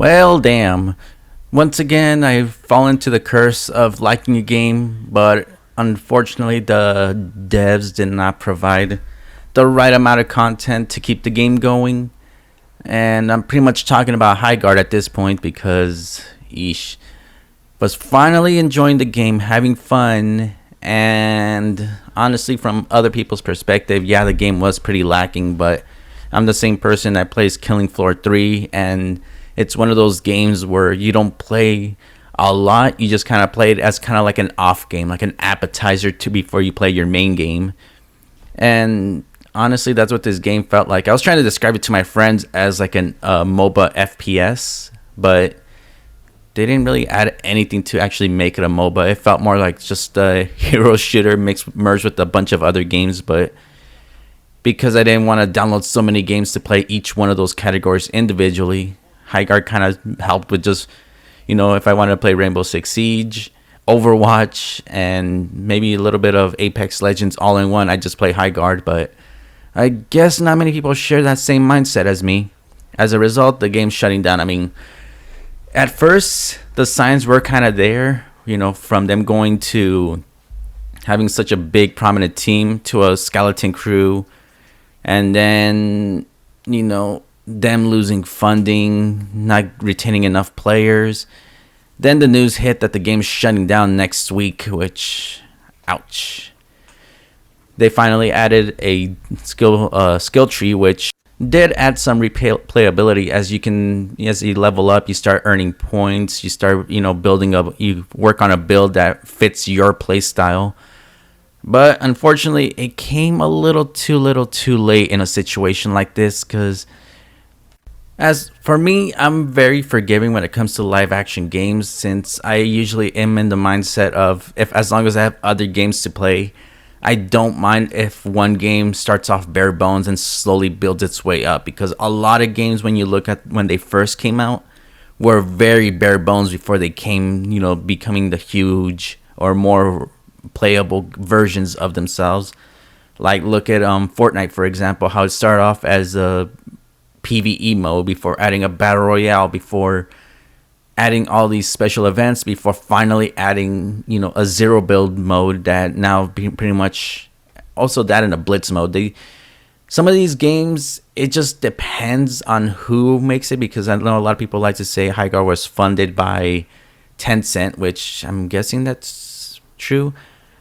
Well, damn. Once again, I've fallen to the curse of liking a game, but unfortunately, the devs did not provide the right amount of content to keep the game going. And I'm pretty much talking about Highguard at this point because, eesh, was finally enjoying the game, having fun, and honestly, from other people's perspective, yeah, the game was pretty lacking, but I'm the same person that plays Killing Floor 3, and it's one of those games where you don't play a lot. You just kind of play it as kind of like an off game, like an appetizer to before you play your main game. And honestly, that's what this game felt like. I was trying to describe it to my friends as like an MOBA FPS, but they didn't really add anything to actually make it a MOBA. It felt more like just a hero shooter merged with a bunch of other games, but because I didn't want to download so many games to play each one of those categories individually, Highguard kind of helped with just, if I wanted to play Rainbow Six Siege, Overwatch, and maybe a little bit of Apex Legends all in one, I just play Highguard. But I guess not many people share that same mindset as me. As a result, the game's shutting down. I mean, at first, the signs were kind of there, from them going to having such a big, prominent team to a skeleton crew, and then, them losing funding, not retaining enough players. Then the news hit that the game's shutting down next week, which, ouch. They finally added a skill tree, which did add some replayability. As you level up, you start earning points. You start, you work on a build that fits your play style. But unfortunately, it came a little too late in a situation like this, because as for me, I'm very forgiving when it comes to live action games, since I usually am in the mindset of, if as long as I have other games to play, I don't mind if one game starts off bare bones and slowly builds its way up, because a lot of games, when you look at when they first came out, were very bare bones before they came, becoming the huge or more playable versions of themselves. Like, look at Fortnite, for example, how it started off as a PvE mode before adding a battle royale, before adding all these special events, before finally adding a zero build mode that now pretty much also that in a blitz mode. Some of these games, it just depends on who makes it, because I know a lot of people like to say Highguard was funded by Tencent, which I'm guessing that's true.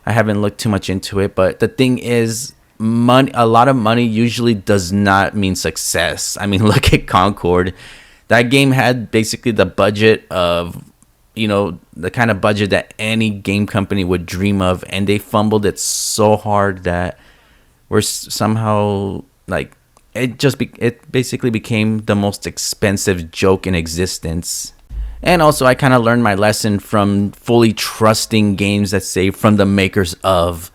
I haven't looked too much into it, but the thing is, a lot of money usually does not mean success. I mean, look at Concord. That game had basically the budget of, the kind of budget that any game company would dream of, and they fumbled it so hard that we're somehow like it basically became the most expensive joke in existence. And also, I kind of learned my lesson from fully trusting games that say from the makers of.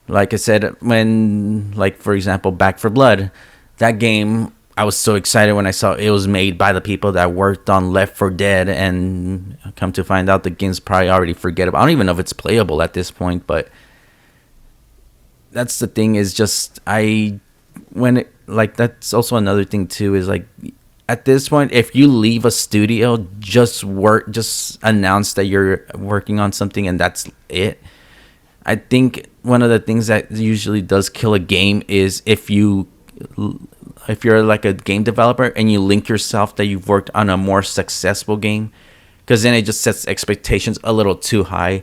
Like I said, for example, Back 4 Blood, that game, I was so excited when I saw it was made by the people that worked on Left 4 Dead, and come to find out the game's probably already forgettable. I don't even know if it's playable at this point, but that's the thing, is just, that's also another thing too, is like, at this point, if you leave a studio, just announce that you're working on something and that's it. I think one of the things that usually does kill a game is if you're like a game developer and you link yourself that you've worked on a more successful game, because then it just sets expectations a little too high.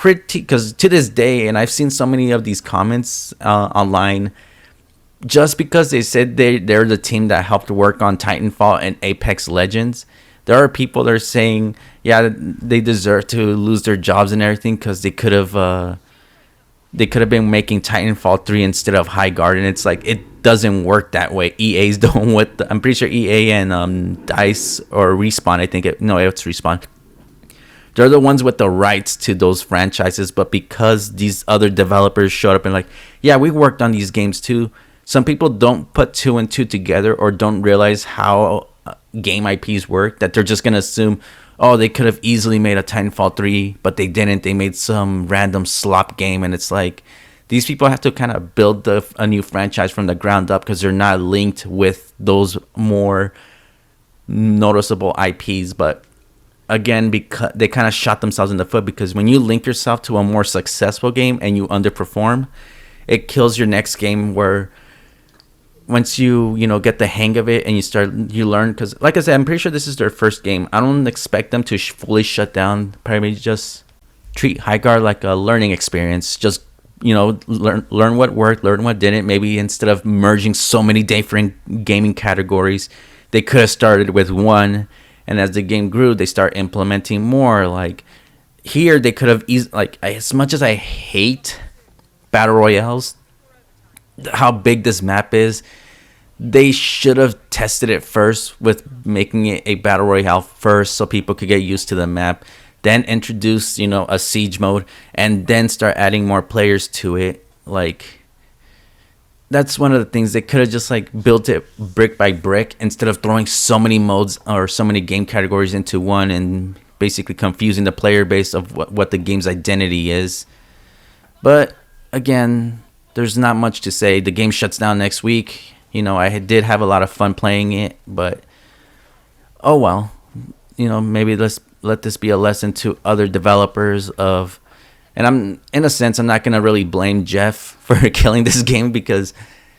Because to this day, and I've seen so many of these comments online, just because they said they're the team that helped work on Titanfall and Apex Legends, there are people that are saying, yeah, they deserve to lose their jobs and everything, because they could have been making Titanfall 3 instead of Highguard, and it's like, it doesn't work that way. EA's the one I'm pretty sure EA and DICE or Respawn, it's Respawn. They're the ones with the rights to those franchises, but because these other developers showed up and like, yeah, we worked on these games too. Some people don't put two and two together, or don't realize how game IPs work, that they're just going to assume, oh, they could have easily made a Titanfall 3, but they didn't. They made some random slop game, and it's like, these people have to kind of build a new franchise from the ground up, because they're not linked with those more noticeable IPs, but again, because they kind of shot themselves in the foot, because when you link yourself to a more successful game and you underperform, it kills your next game. Where once you know get the hang of it and you learn, because like I said, I'm pretty sure this is their first game. I don't expect them to fully shut down. Probably just treat Highguard like a learning experience. Just learn what worked, learn what didn't. Maybe instead of merging so many different gaming categories, they could have started with one, and as the game grew, they start implementing more. Like here, they could have like, as much as I hate battle royales, how big this map is, they should have tested it first with making it a battle royale first, so people could get used to the map. Then introduce a siege mode, and then start adding more players to it. Like, that's one of the things. They could have just like built it brick by brick instead of throwing so many modes or so many game categories into one and basically confusing the player base of what the game's identity is. But again, there's not much to say. The game shuts down next week. I did have a lot of fun playing it, but oh well. Maybe let's let this be a lesson to other developers of, and I'm, in a sense, I'm not going to really blame Jeff for killing this game, because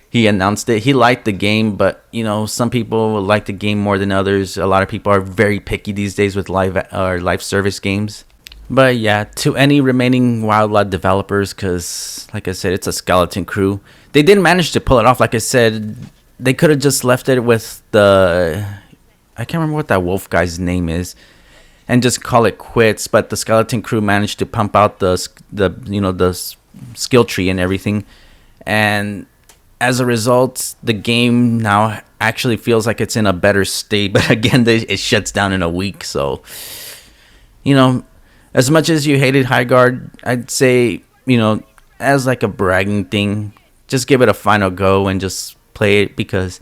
he announced it. He liked the game, but some people like the game more than others. A lot of people are very picky these days with live service games. But yeah, to any remaining Wildlife developers, because like I said, it's a skeleton crew. They didn't manage to pull it off. Like I said, they could have just left it with I can't remember what that wolf guy's name is, and just call it quits. But the skeleton crew managed to pump out the skill tree and everything, and as a result, the game now actually feels like it's in a better state. But again, it shuts down in a week, so as much as you hated Highguard, I'd say, as like a bragging thing, just give it a final go and just play it, because,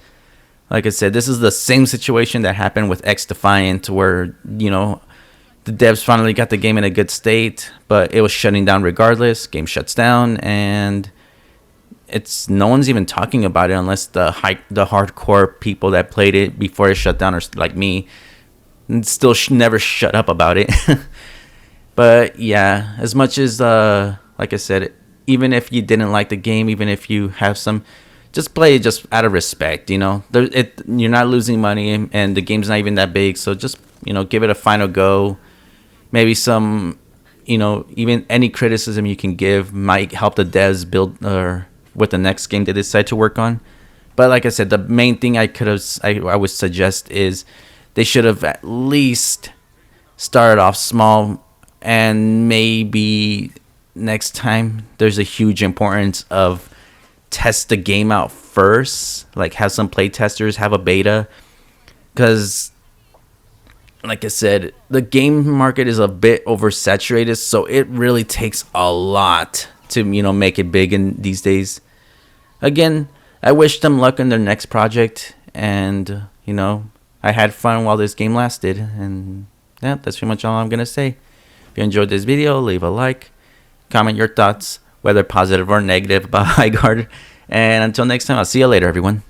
like I said, this is the same situation that happened with X Defiant, where, the devs finally got the game in a good state, but it was shutting down regardless. Game shuts down, and no one's even talking about it, unless the hardcore people that played it before it shut down are like me, and still never shut up about it. But yeah, as much as like I said, even if you didn't like the game, even if you have some, just play it just out of respect. You're not losing money, and the game's not even that big, so just give it a final go. Maybe some, even any criticism you can give might help the devs build with the next game they decide to work on. But like I said, the main thing I would suggest is they should have at least started off small. And maybe next time there's a huge importance of test the game out first. Like, have some play testers, have a beta. Because, like I said, the game market is a bit oversaturated. So it really takes a lot to, make it big in these days. Again, I wish them luck in their next project. And, I had fun while this game lasted. And yeah, that's pretty much all I'm going to say. If you enjoyed this video, leave a like, comment your thoughts, whether positive or negative, about Highguard. And until next time, I'll see you later, everyone.